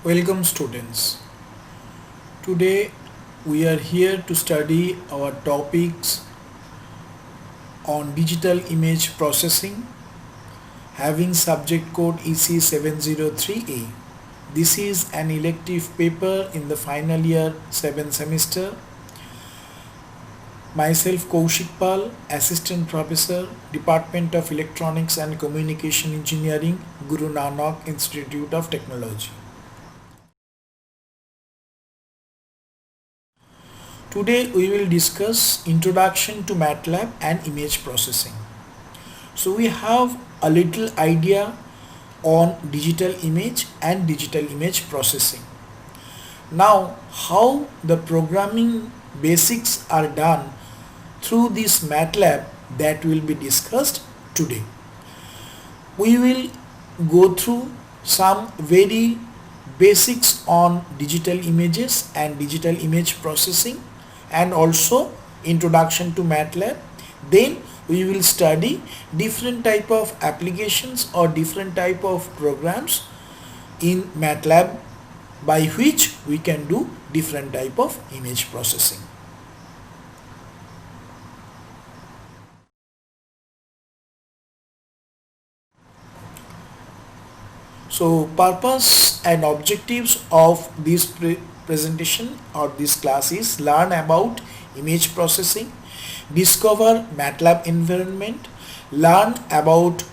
Welcome students. Today we are here to study our topics on digital image processing having subject code EC703A. This is an elective paper in the final year 7th semester. Myself Kaushik Pal, Assistant Professor, Department of Electronics and Communication Engineering, Guru Nanak Institute of Technology. Today we will discuss Introduction to MATLAB and Image Processing. So we have a little idea on digital image and digital image processing. Now how the programming basics are done through this MATLAB, that will be discussed today. We will go through some very basics on digital images and digital image processing and also introduction to MATLAB. Then we will study different type of applications or different type of programs in MATLAB by which we can do different type of image processing. So purpose and objectives of this presentation or this class is learn about image processing, discover MATLAB environment, learn about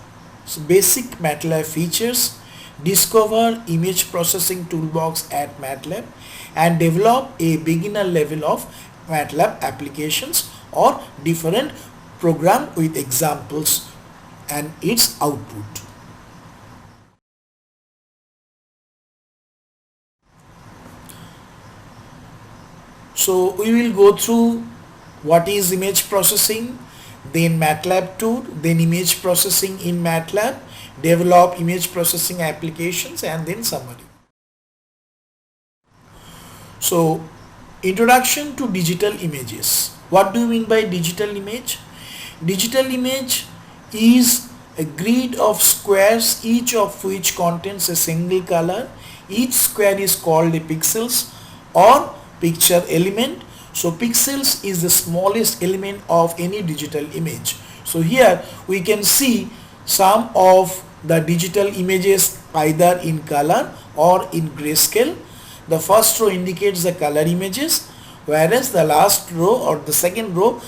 basic MATLAB features, discover image processing toolbox at MATLAB, and develop a beginner level of MATLAB applications or different program with examples and its output. So we will go through what is image processing, then MATLAB tool, then image processing in MATLAB, develop image processing applications, and then summary. So introduction to digital images. What do you mean by digital image? Digital image is a grid of squares, each of which contains a single color. Each square is called a pixels or picture element. So pixels is the smallest element of any digital image. So here we can see some of the digital images either in color or in grayscale. The first row indicates the color images, whereas the last row or the second row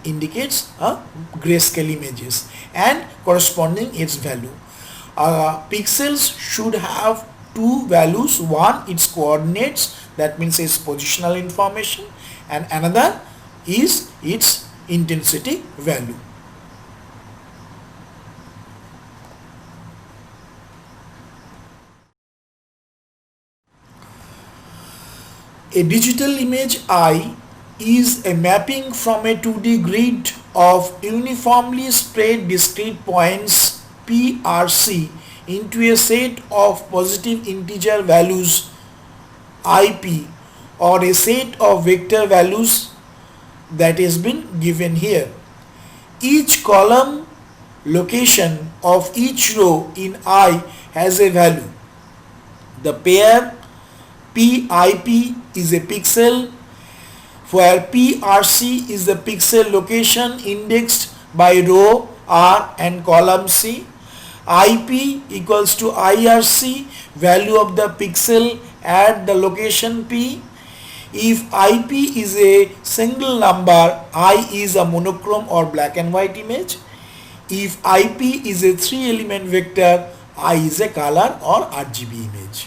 indicates grayscale images and corresponding its value. Pixels should have two values. One, its coordinates, that means its positional information, and another is its intensity value. A digital image I is a mapping from a 2D grid of uniformly spread discrete points PRC into a set of positive integer values IP or a set of vector values that has been given here. Each column location of each row in I has a value. The pair PIP is a pixel where PRC is the pixel location indexed by row R and column C. IP equals to IRC, value of the pixel at the location P. If IP is a single number, I is a monochrome or black and white image. If IP is a 3-element vector, I is a color or RGB image.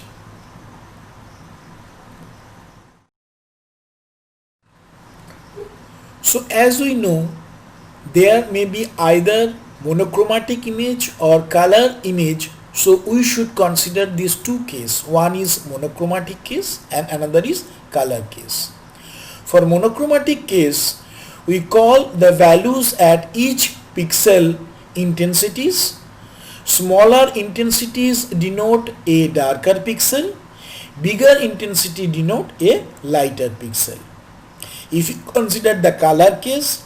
So as we know, there may be either monochromatic image or color image. So we should consider these two cases. One is monochromatic case and another is color case. For monochromatic case, we call the values at each pixel intensities. Smaller intensities denote a darker pixel, bigger intensity denote a lighter pixel. If you consider the color case,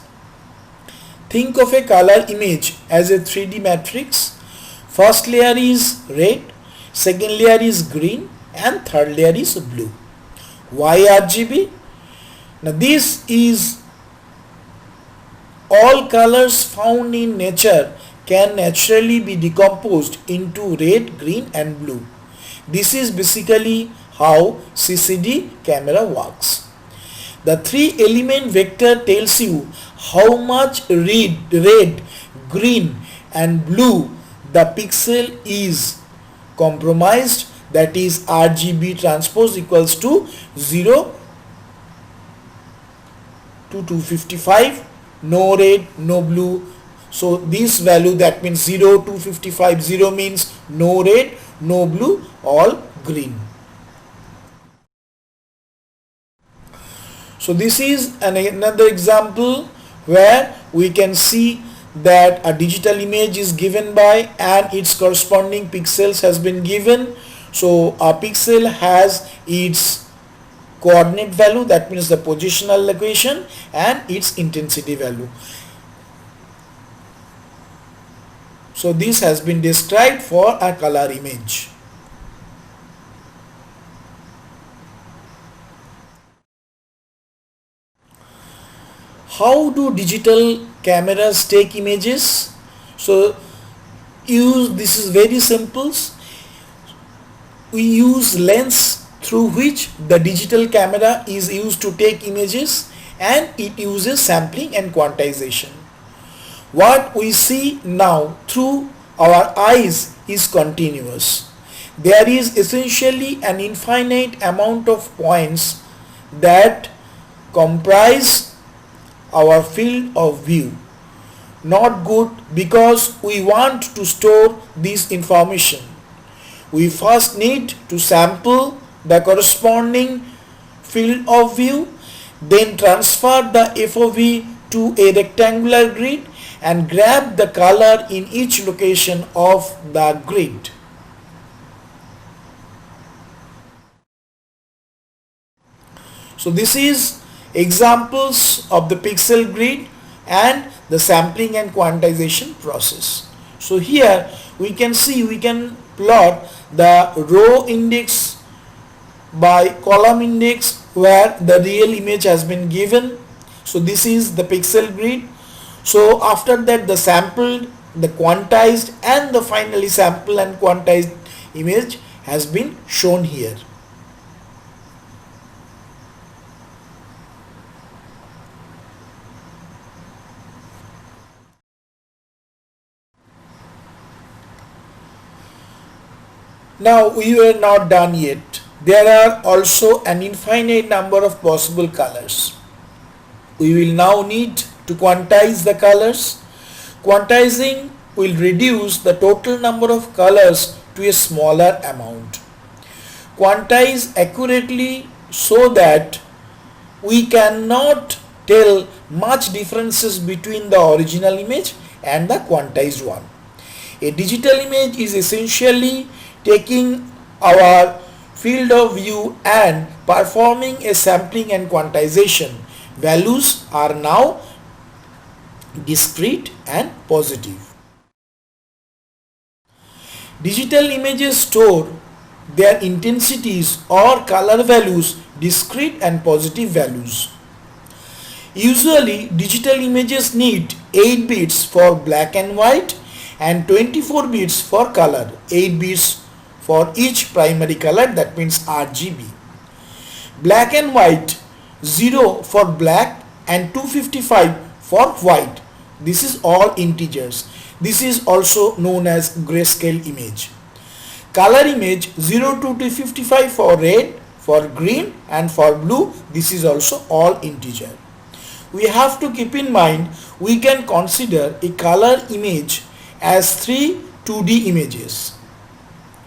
think of a color image as a 3D matrix. First layer is red, second layer is green, and third layer is blue. Why RGB? Now this is all colors found in nature can naturally be decomposed into red, green and blue. This is basically how CCD camera works. The three element vector tells you how much red, green and blue the pixel is comprised, that is RGB transpose equals to 0 to 255, no red, no blue. So this value, that means 0 to 255, 0 means no red, no blue, all green. So this is another example where we can see that a digital image is given by and its corresponding pixels has been given. So a pixel has its coordinate value, that means the positional location, and its intensity value. So this has been described for a color image. How do digital cameras take images? So this is very simple. We use lens through which the digital camera is used to take images, and it uses sampling and quantization. What we see now through our eyes is continuous. There is essentially an infinite amount of points that comprise our field of view. Not good, because we want to store this information. We first need to sample the corresponding field of view, then transfer the FOV to a rectangular grid and grab the color in each location of the grid. So this is examples of the pixel grid and the sampling and quantization process. So here we can see, we can plot the row index by column index where the real image has been given. So this is the pixel grid. So after that, the sampled, the quantized and the finally sample and quantized image has been shown here. Now we were not done yet. There are also an infinite number of possible colors. We will now need to quantize the colors. Quantizing will reduce the total number of colors to a smaller amount. Quantize accurately so that we cannot tell much differences between the original image and the quantized one. A digital image is essentially taking our field of view and performing a sampling and quantization. Values are now discrete and positive. Digital images store their intensities or color values discrete and positive values. Usually digital images need 8 bits for black and white and 24 bits for color, 8 bits for each primary color, that means RGB. Black and white, 0 for black and 255 for white. This is all integers. This is also known as grayscale image. Color image, 0 to 255 for red, for green and for blue. This is also all integer. We have to keep in mind, we can consider a color image as 3 2D images.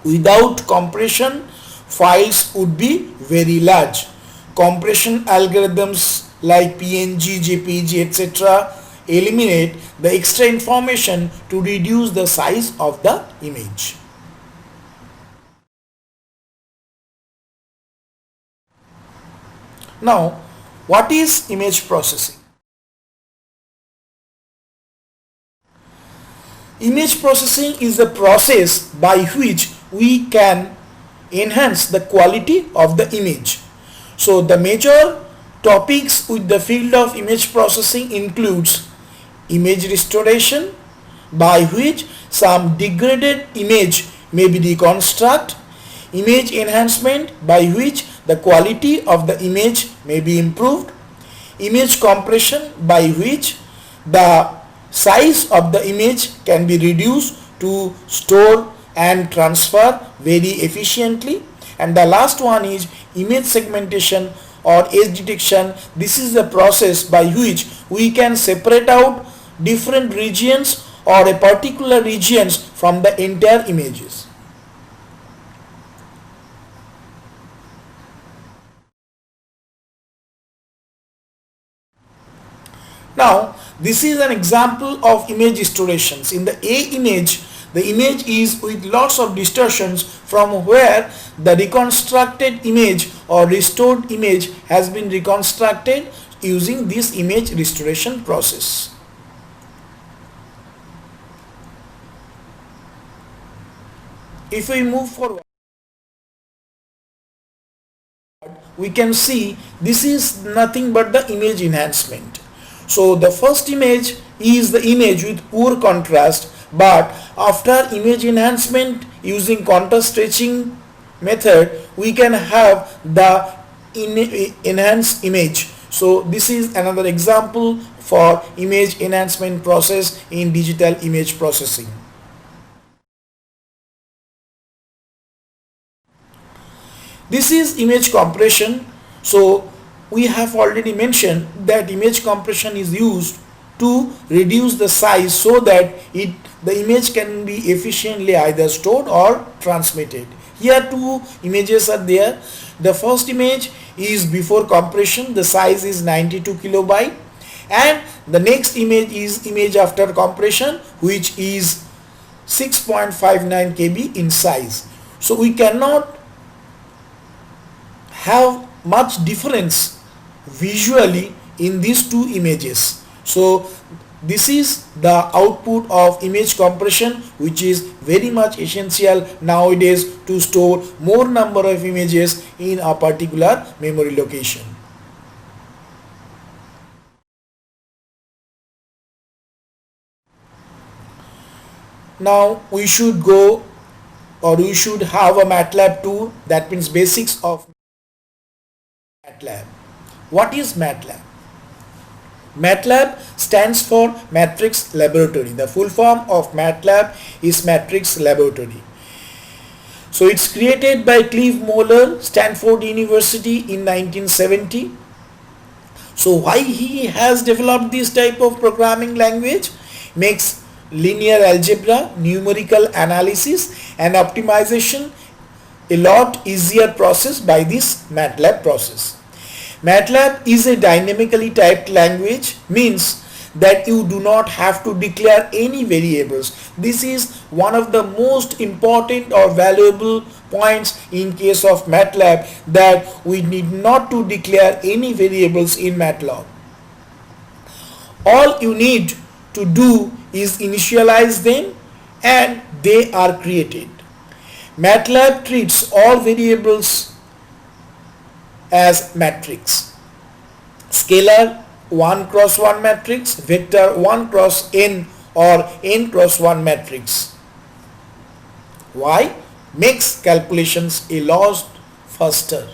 Without compression, files would be very large. Compression algorithms like PNG, JPG, etc. eliminate the extra information to reduce the size of the image. Now, what is image processing? Image processing is the process by which we can enhance the quality of the image. So the major topics with the field of image processing includes image restoration, by which some degraded image may be reconstructed; image enhancement, by which the quality of the image may be improved; image compression, by which the size of the image can be reduced to store and transfer very efficiently; and the last one is image segmentation or edge detection. This is the process by which we can separate out different regions or a particular regions from the entire images. Now this is an example of image restorations. In the A image, the image is with lots of distortions from where the reconstructed image or restored image has been reconstructed using this image restoration process. If we move forward, we can see this is nothing but the image enhancement. So the first image is the image with poor contrast, but after image enhancement using contrast stretching method, we can have the enhanced image. So this is another example for image enhancement process in digital image processing. This is image compression. So we have already mentioned that image compression is used to reduce the size so that the image can be efficiently either stored or transmitted. Here two images are there. The first image is before compression, the size is 92 kilobyte, and the next image is image after compression, which is 6.59 KB in size. So we cannot have much difference visually in these two images. So this is the output of image compression, which is very much essential nowadays to store more number of images in a particular memory location. Now we should go, or we should have a MATLAB tool, that means basics of MATLAB. What is MATLAB? MATLAB stands for Matrix Laboratory. The full form of MATLAB is Matrix Laboratory. So it's created by Clive Moeller, Stanford University in 1970. So why he has developed this type of programming language? Makes linear algebra, numerical analysis and optimization a lot easier process by this MATLAB process. MATLAB is a dynamically typed language, means that you do not have to declare any variables. This is one of the most important or valuable points in case of MATLAB, that we need not to declare any variables in MATLAB. All you need to do is initialize them and they are created. MATLAB treats all variables as matrix. Scalar 1 cross 1 matrix, vector 1 cross n or n cross 1 matrix. Why? Makes calculations a lot faster.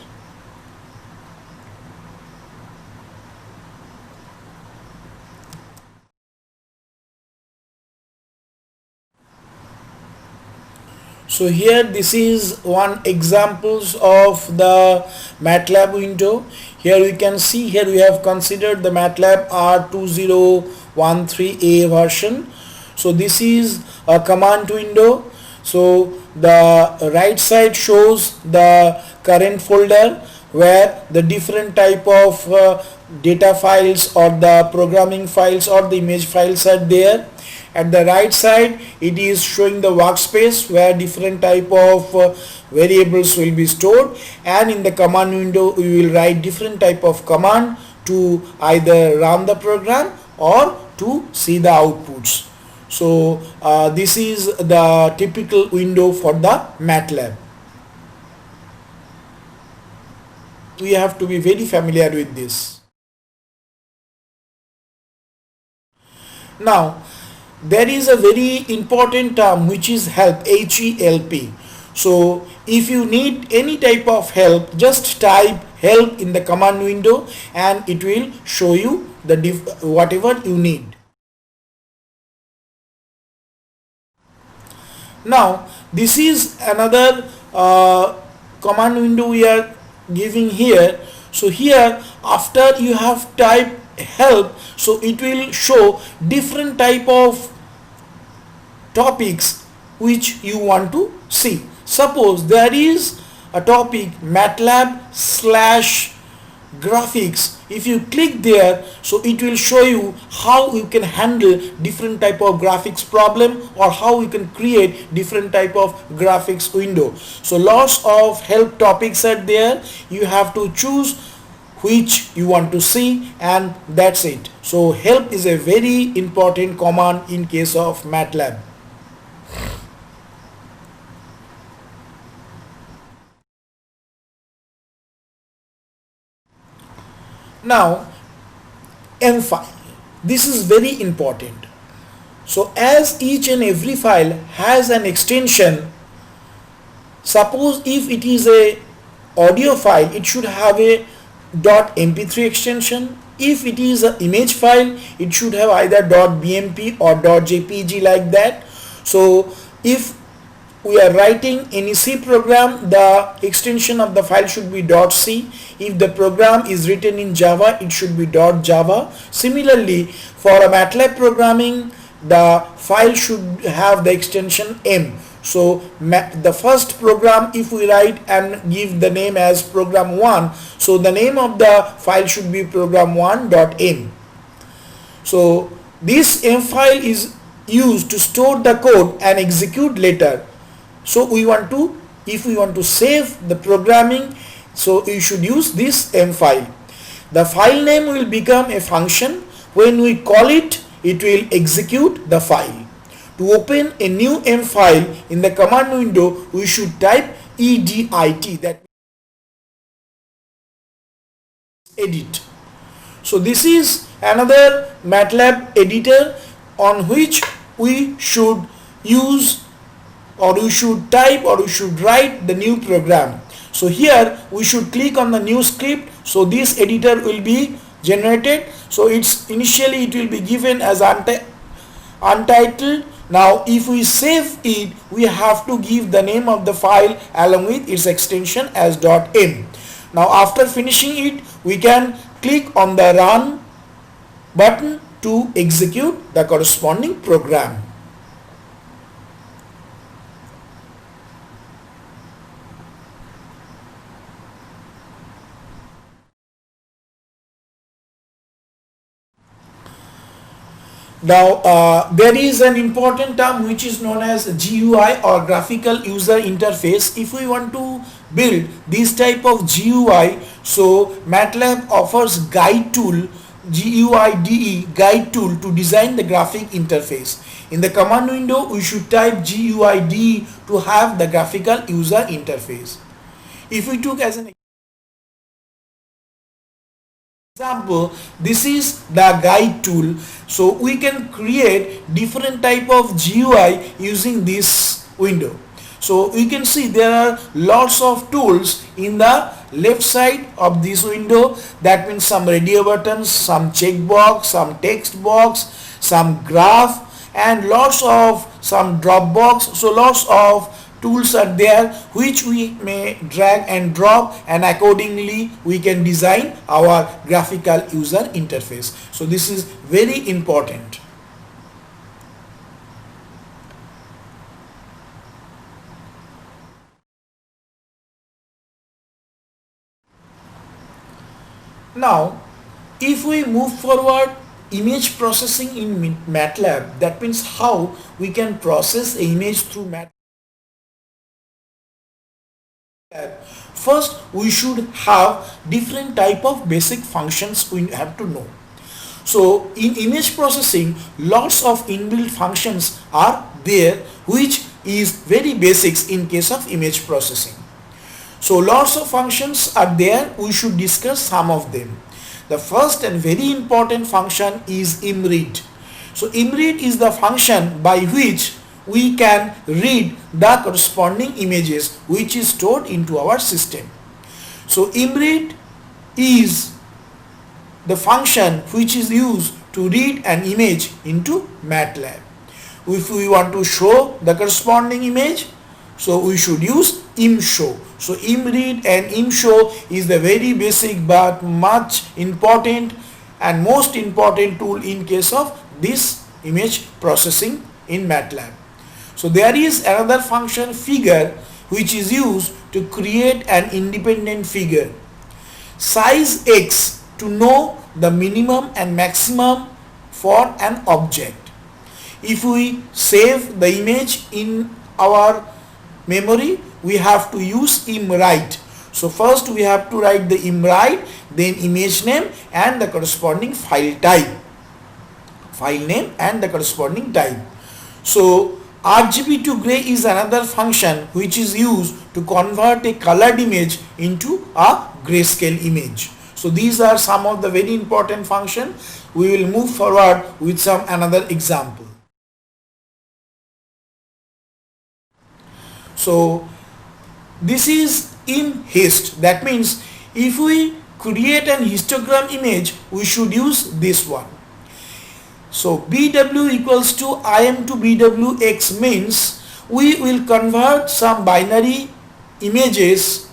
So here this is one examples of the MATLAB window. Here we can see, here we have considered the MATLAB R2013A version. So this is a command window. So the right side shows the current folder where the different type of data files or the programming files or the image files are there. At the right side it is showing the workspace where different type of variables will be stored, and in the command window we will write different type of command to either run the program or to see the outputs. So this is the typical window for the MATLAB. we have to be very familiar with this. Now there is a very important term which is help, HELP. So if you need any type of help, just type help in the command window and it will show you the whatever you need. Now this is another command window we are giving here. So here after you have typed help, so it will show different type of topics which you want to see. Suppose there is a topic MATLAB slash graphics. If you click there, so it will show you how you can handle different type of graphics problem or how you can create different type of graphics window. So lots of help topics are there. You have to choose which you want to see and that's it. So help is a very important command in case of MATLAB. Now M file, this is very important. So as each and every file has an extension, suppose if it is a audio file, it should have a .mp3 extension. If it is an image file, it should have either .bmp or .jpg like that. So if we are writing any C program, the extension of the file should be .c. If the program is written in Java, it should be .java. Similarly, for a MATLAB programming, the file should have the extension M. So the first program, if we write and give the name as program1, so the name of the file should be program1.m. So this M file is used to store the code and execute later. So we want to, if we want to save the programming, so you should use this M file. The file name will become a function. When we call it, it will execute the file. To open a new M file in the command window, we should type edit, that edit. So this is another MATLAB editor on which we should use, or we should type, or we should write the new program. So here we should click on the new script. So this editor will be generated. So it's initially it will be given as untitled. Now if we save it, we have to give the name of the file along with its extension as .m. Now after finishing it, we can click on the run button to execute the corresponding program. Now there is an important term which is known as GUI or graphical user interface. If we want to build this type of GUI, so MATLAB offers guide tool, GUIDE, guide tool to design the graphic interface. In the command window, we should type GUIDE to have the graphical user interface. If we took as an example, this is the guide tool. So we can create different type of GUI using this window. So you can see there are lots of tools in the left side of this window. That means some radio buttons, some checkbox, some text box, some graph, and lots of some drop box. So lots of tools are there which we may drag and drop, and accordingly we can design our graphical user interface. So this is very important. Now if we move forward, image processing in MATLAB, that means how we can process an image through MATLAB. First we should have different type of basic functions we have to know. So in image processing, lots of inbuilt functions are there which is very basics in case of image processing. So lots of functions are there. We should discuss some of them. The first and very important function is imread. So imread is the function by which we can read the corresponding images which is stored into our system. So imread is the function which is used to read an image into MATLAB. If we want to show the corresponding image, so we should use imshow. So imread and imshow is the very basic but much important and most important tool in case of this image processing in MATLAB. So there is another function figure which is used to create an independent figure. Size x to know the minimum and maximum for an object. If we save the image in our memory, we have to use imwrite. So first we have to write the imwrite, then image name and the corresponding file type. File name and the corresponding type. So RGB to gray is another function which is used to convert a colored image into a grayscale image. So these are some of the very important functions. We will move forward with some another example. So this is in hist. That means if we create an histogram image, we should use this one. So BW equals to IM to BWX means we will convert some binary images.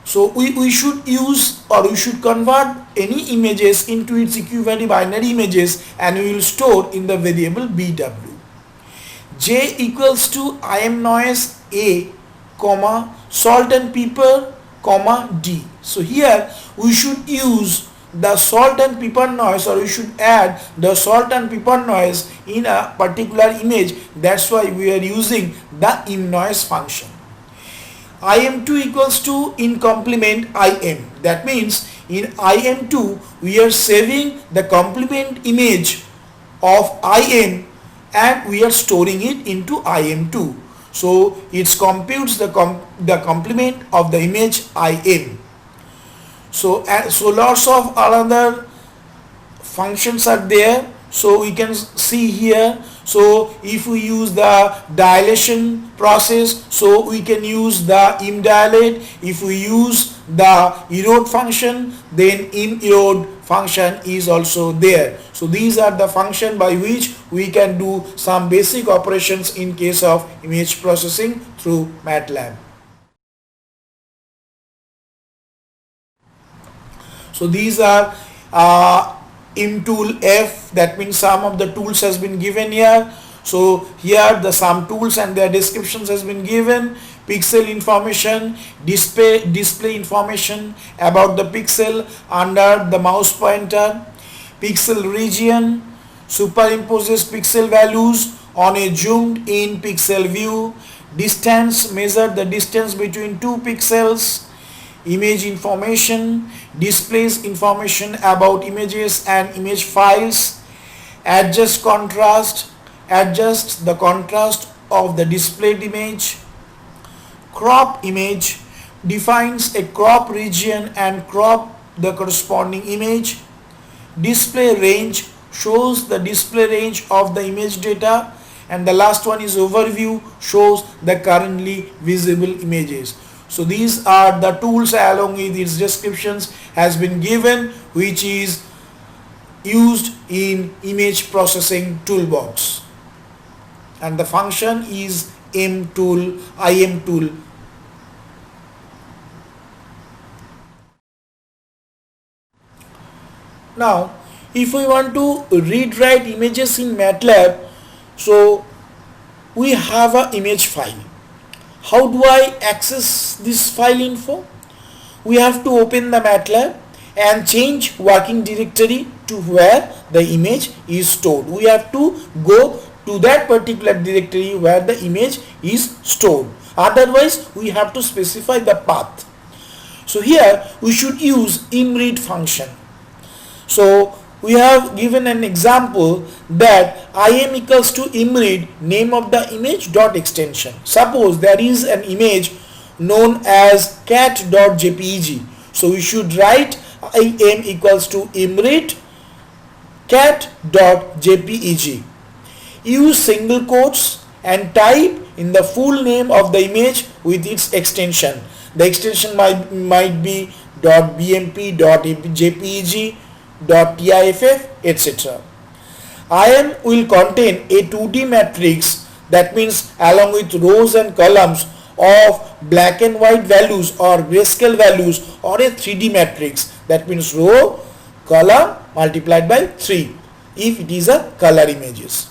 So we should use or we should convert any images into its equivalent binary images and we will store in the variable BW. J equals to IM noise A, comma, salt and pepper, comma, D. So here we should use the salt and pepper noise, or we should add the salt and pepper noise in a particular image. That's why we are using the imnoise function. IM2 equals to in complement IM. That means in IM2 we are saving the complement image of IM and we are storing it into IM2. So it computes the complement of the image IM. So lots of other functions are there. So we can see here. So if we use the dilation process, so we can use the imdilate. If we use the erode function, then imerode function is also there. So these are the function by which we can do some basic operations in case of image processing through MATLAB. So these are imtool F, that means some of the tools has been given here. So here the some tools and their descriptions has been given. Pixel information, display information about the pixel under the mouse pointer. Pixel region superimposes pixel values on a zoomed in pixel view. Distance, measure the distance between two pixels. Image information, displays information about images and image files. Adjust contrast, adjust the contrast of the displayed image. Crop image, defines a crop region and crop the corresponding image. Display range, shows the display range of the image data. And the last one is overview, shows the currently visible images. So these are the tools along with its descriptions has been given, which is used in image processing toolbox. And the function is imtool, imtool. Now, if we want to read-write images in MATLAB, so we have an image file. How do I access this file info? We have to open the MATLAB and change working directory to where the image is stored. We have to go to that particular directory where the image is stored. Otherwise, we have to specify the path. So here we should use imread function. So we have given an example that im equals to imread name of the image dot extension. Suppose there is an image known as cat.jpeg. So we should write im equals to imread cat.jpeg. Use single quotes and type in the full name of the image with its extension. The extension might be .bmp, .jpeg, .tiff, etc. IM will contain a 2D matrix, that means along with rows and columns of black and white values or grayscale values, or a 3D matrix, that means row, column multiplied by 3 if it is a color images.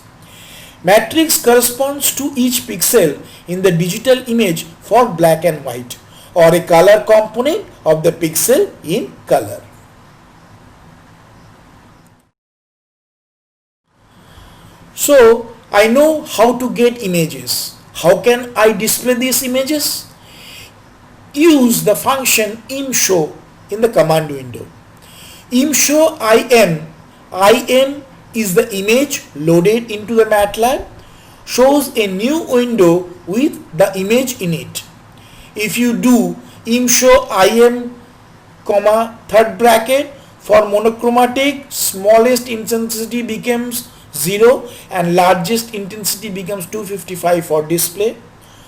Matrix corresponds to each pixel in the digital image for black and white, or a color component of the pixel in color. So I know how to get images. How can I display these images? Use the function imshow in the command window. Imshow im is the image loaded into the MATLAB, shows a new window with the image in it. If you do imshow im, third bracket, for monochromatic, smallest intensity becomes 0 and largest intensity becomes 255 for display.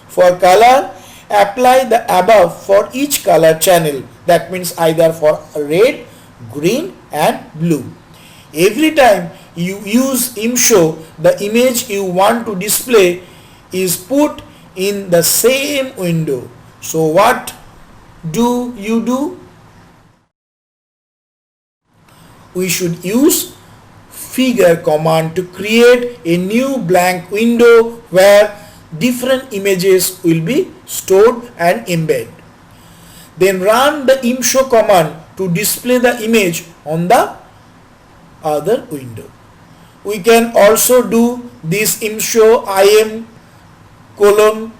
For color, apply the above for each color channel, that means either for red, green and blue. Every time you use imshow, the image you want to display is put in the same window. So what do you do? We should use figure command to create a new blank window where different images will be stored and embedded. Then run the imshow command to display the image on the other window. We can also do this imshow im colon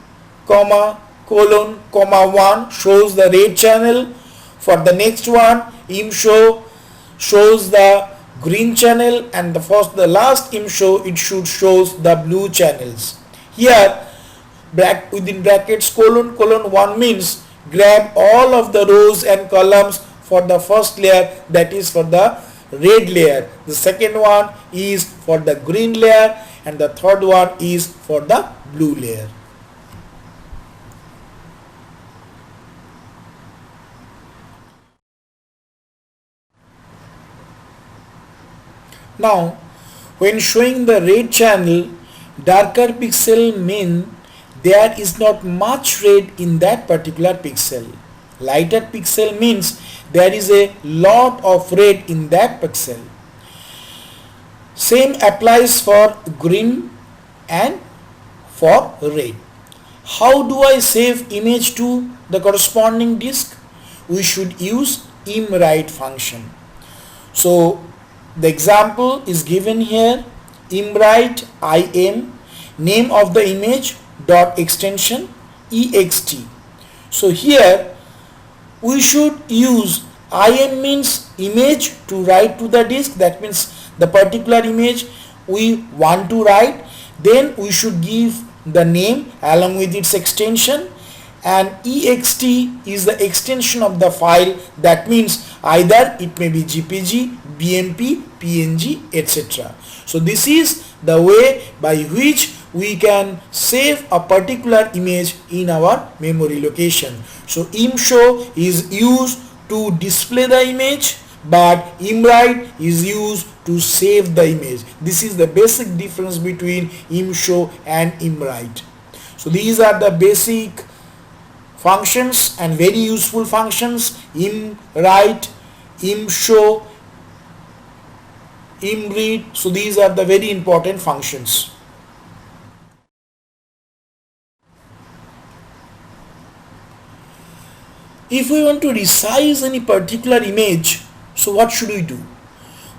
comma 1 shows the red channel. For the next one, imshow shows the green channel, and the last imshow it should shows the blue channels. Here within brackets colon 1 means grab all of the rows and columns for the first layer, that is for the red layer. The second one is for the green layer, and the third one is for the blue layer. Now, when showing the red channel, darker pixel mean there is not much red in that particular pixel. Lighter pixel means there is a lot of red in that pixel. Same applies for green and for red. How do I save image to the corresponding disk? We should use imwrite function. So the example is given here, imwrite im, name of the image dot extension ext. So here we should use im means image to write to the disk, that means the particular image we want to write. Then we should give the name along with its extension, and ext is the extension of the file, that means either it may be GPG, BMP, PNG, etc. So this is the way by which we can save a particular image in our memory location. So imshow is used to display the image, but imwrite is used to save the image. This is the basic difference between imshow and imwrite. So these are the basic functions and very useful functions: imwrite, imshow, imread. So these are the very important functions. If we want to resize any particular image, so what should we do?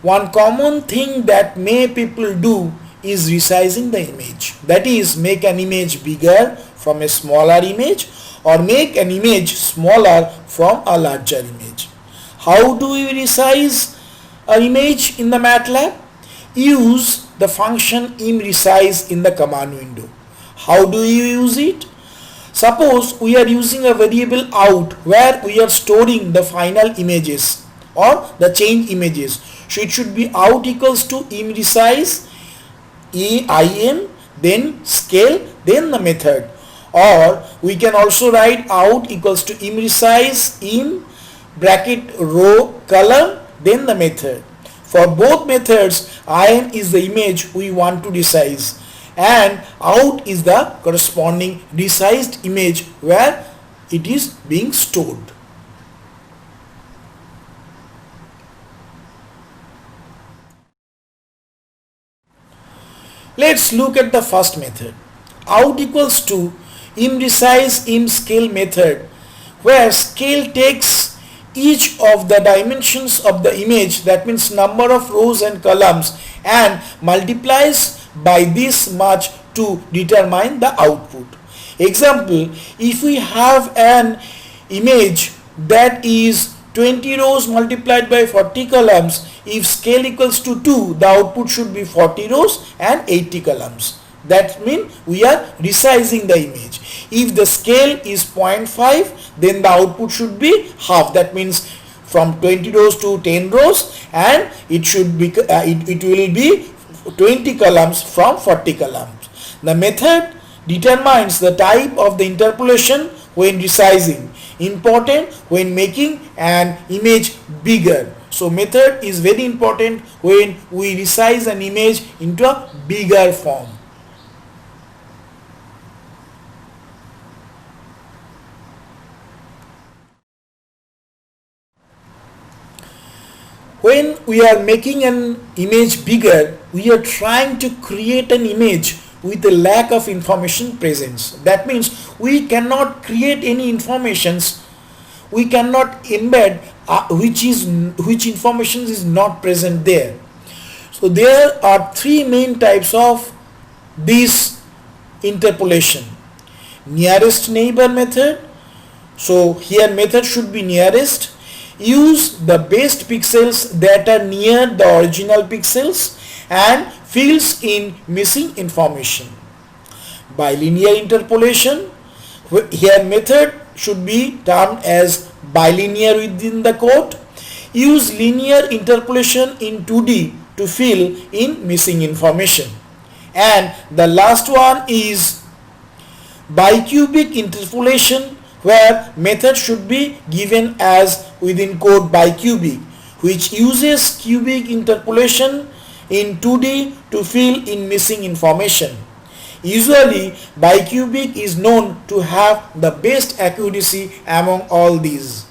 One common thing that many people do is resizing the image. That is, make an image bigger from a smaller image, or make an image smaller from a larger image. How do we resize an image in the MATLAB? Use the function imresize in the command window. How do you use it? Suppose we are using a variable out where we are storing the final images or the change images. So it should be out equals to im resize im, then scale, then the method. Or we can also write out equals to im resize im bracket row column, then the method. For both methods, im is the image we want to resize and out is the corresponding resized image where it is being stored. Let's look at the first method. Out equals to im resize im scale method, where scale takes each of the dimensions of the image, that means number of rows and columns, and multiplies by this much to determine the output. Example, if we have an image that is 20 rows multiplied by 40 columns, if scale equals to 2, the output should be 40 rows and 80 columns. That means we are resizing the image. If the scale is 0.5, then the output should be half. That means from 20 rows to 10 rows, and it should be it will be 20 columns from 40 columns. The method determines the type of the interpolation when resizing. Important when making an image bigger. So method is very important when we resize an image into a bigger form. When we are making an image bigger, we are trying to create an image with a lack of information presence. That means we cannot create any informations, we cannot embed which information is not present there. So there are three main types of this interpolation. Nearest neighbor method. So here method should be nearest. Use the best pixels that are near the original pixels and fills in missing information. Bilinear interpolation. Here method should be termed as bilinear within the code. Use linear interpolation in 2D to fill in missing information. And the last one is bicubic interpolation, where method should be given as within code bicubic, which uses cubic interpolation in 2D to fill in missing information. Usually bicubic is known to have the best accuracy among all these.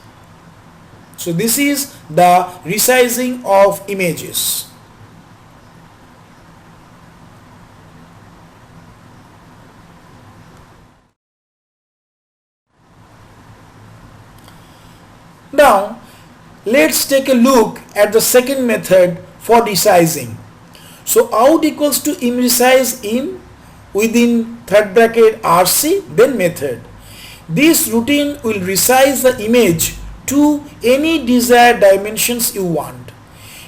So this is the resizing of images. Now let's take a look at the second method for resizing. So out equals to im resize im within third bracket RC, then method. This routine will resize the image to any desired dimensions you want.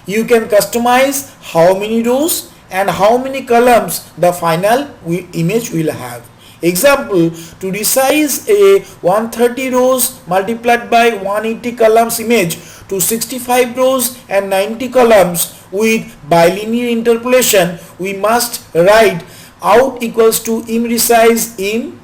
You can customize how many rows and how many columns the final image will have. Example, to resize a 130 rows multiplied by 180 columns image to 65 rows and 90 columns with bilinear interpolation, we must write out equals to im resize im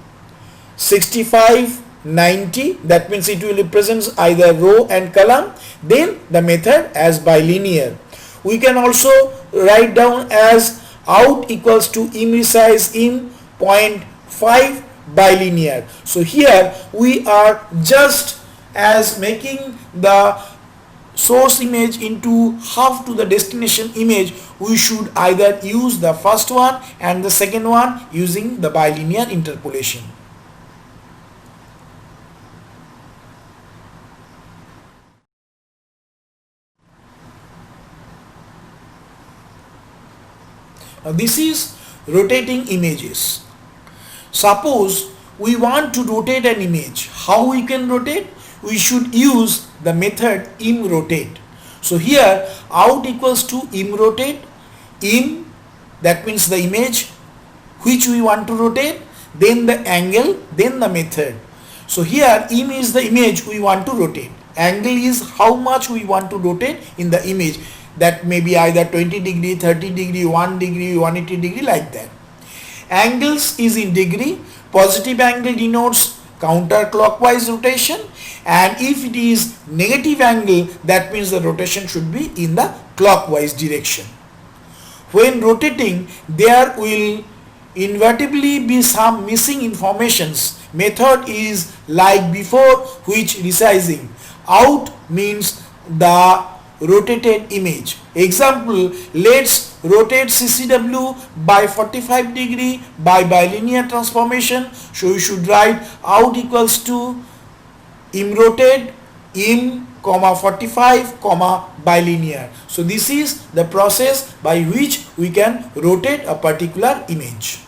65 90, that means it will represent either row and column, then the method as bilinear. We can also write down as out equals to im resize im 0.5 bilinear. So here we are just as making the source image into half to the destination image. We should either use the first one and the second one using the bilinear interpolation. Now this is rotating images. Suppose we want to rotate an image. How we can rotate? We should use the method im rotate. So here out equals to im rotate. Im, that means the image which we want to rotate, then the angle, then the method. So here im is the image we want to rotate. Angle is how much we want to rotate in the image. That may be either 20 degree, 30 degree, 1 degree, 180 degree, like that. Angles is in degree. Positive angle denotes counterclockwise rotation, and if it is negative angle, that means the rotation should be in the clockwise direction. When rotating, there will inevitably be some missing informations. Method is like before, which resizing. Out means the rotated image. Example, let's rotate CCW by 45 degree by bilinear transformation. So you should write out equals to im rotate, im, 45, bilinear. So this is the process by which we can rotate a particular image.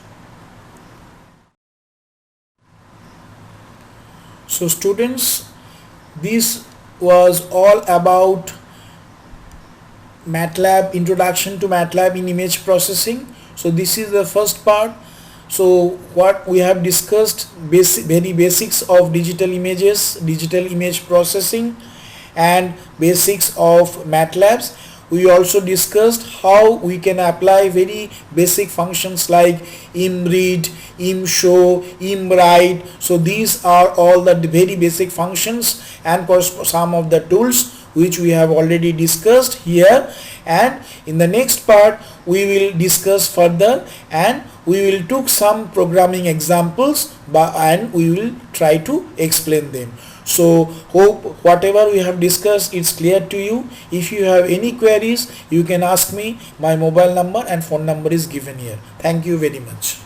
So students, this was all about MATLAB, introduction to MATLAB in image processing. So this is the first part. So what we have discussed, very basics of digital images, digital image processing, and basics of MATLABs. We also discussed how we can apply very basic functions like imRead, imShow, imWrite. So these are all the very basic functions and some of the tools which we have already discussed here. And in the next part we will discuss further, and we will took some programming examples and we will try to explain them. So hope whatever we have discussed is clear to you. If you have any queries, you can ask me. My mobile number and phone number is given here. Thank you very much.